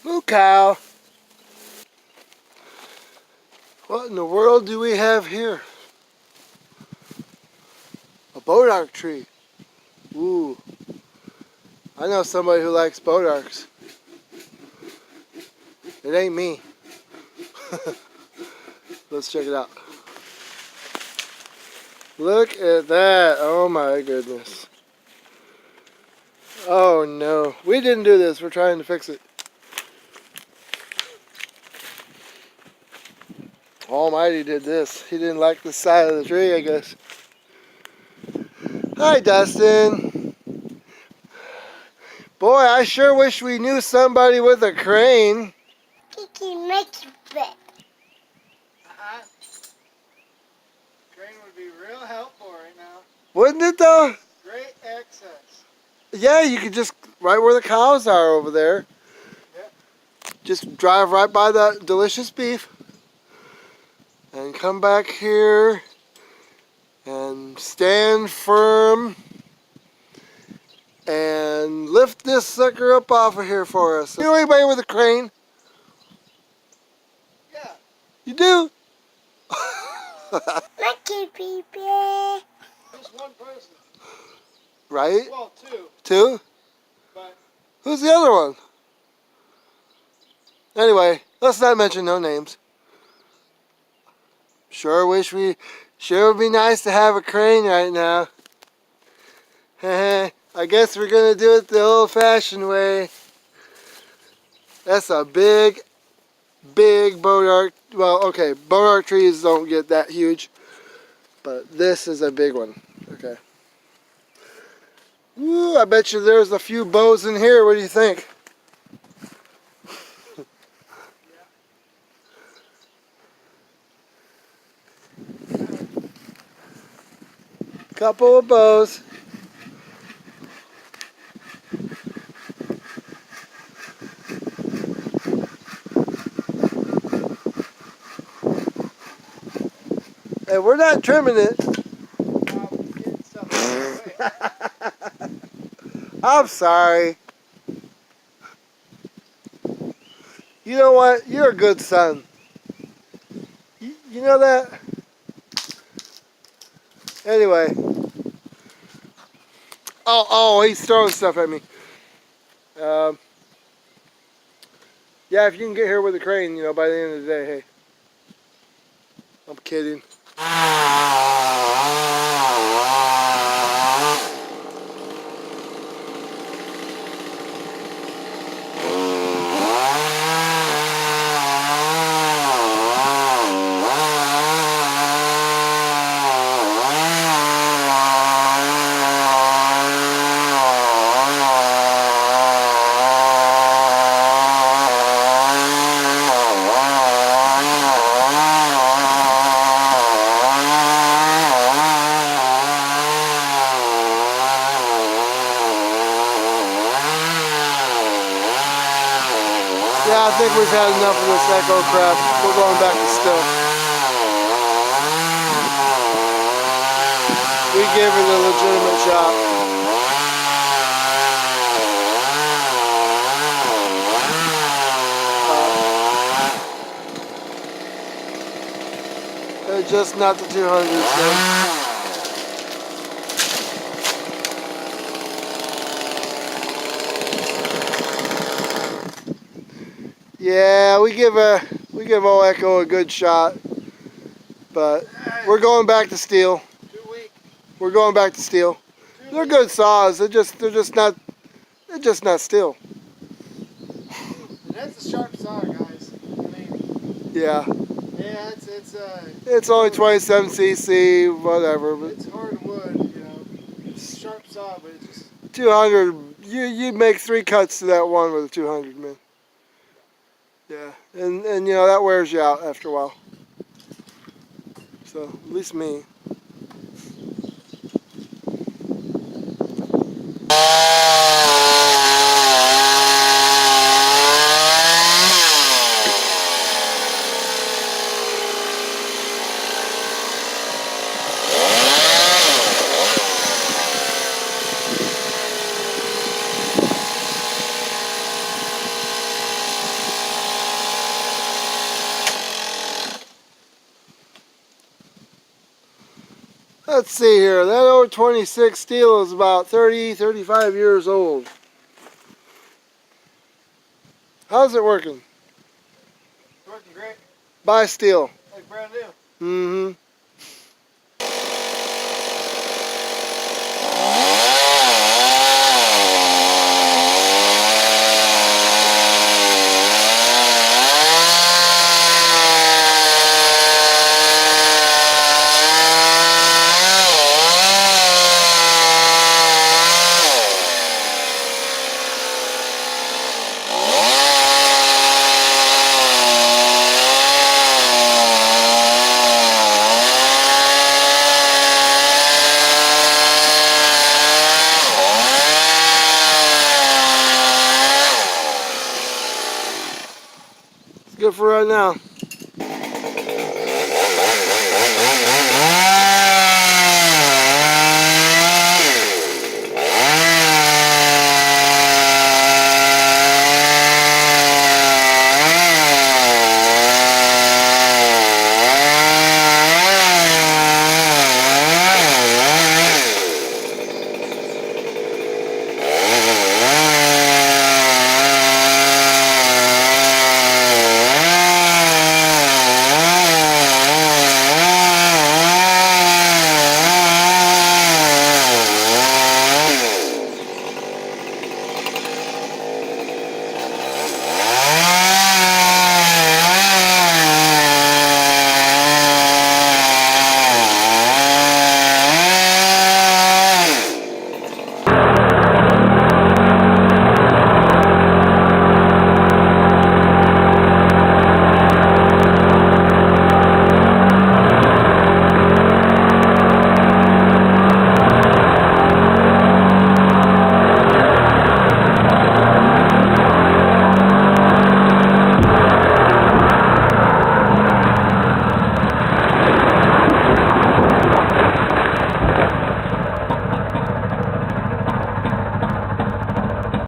Moo cow. What in the world do we have here? A bowdark tree. Ooh. I know somebody who likes bowdarks. It ain't me. Let's check it out. Look at that. Oh my goodness. Oh no. We didn't do this. We're trying to fix it. Almighty did this. He didn't like the side of the tree, I guess. Hi, Dustin. Boy, I sure wish we knew somebody with a crane. Kiki makes it. Crane would be real helpful right now. Wouldn't it though? Great access. Yeah, you could just, right where the cows are over there. Yeah. Just drive right by that delicious beef. And come back here. And stand firm. And lift this sucker up off of here for us. You know anybody with a crane? Yeah. You do? Lucky people. Just one person. Right? Well, two. Two? But Who's the other one? Anyway, let's not mention no names. Sure would be nice to have a crane right now. I guess we're gonna do it the old-fashioned way. That's a big bowdark. Well, okay, bowdark trees don't get that huge, but this is a big one. Okay. Woo, I bet you there's a few bows in here. What do you think? Couple of bows. And we're not trimming it. I'm sorry. You know what? You're a good son. You know that? Anyway. Oh, he's throwing stuff at me. Yeah, if you can get here with a crane, you know, by the end of the day, hey. I'm kidding. Yeah, I think we've had enough of this echo crap. We're going back to still. We gave it a legitimate shot. Just not the 200s, though. Yeah, we give old Echo a good shot, but we're going back to steel. 2 weeks. We're going back to steel. They're good saws. They're just not steel. And that's a sharp saw, guys. I mean. Yeah. Yeah, it's only 27 cc, whatever. But it's hardwood, you know. It's a sharp saw, but it's just 200. You make 3 cuts to that one with a 200, man. Yeah, and you know that wears you out after a while. So at least me. Let's see here. That old 26 steel is about 30, 35 years old. How's it working? It's working great. Buy steel. Like brand new. Mm-hmm. Good for right now.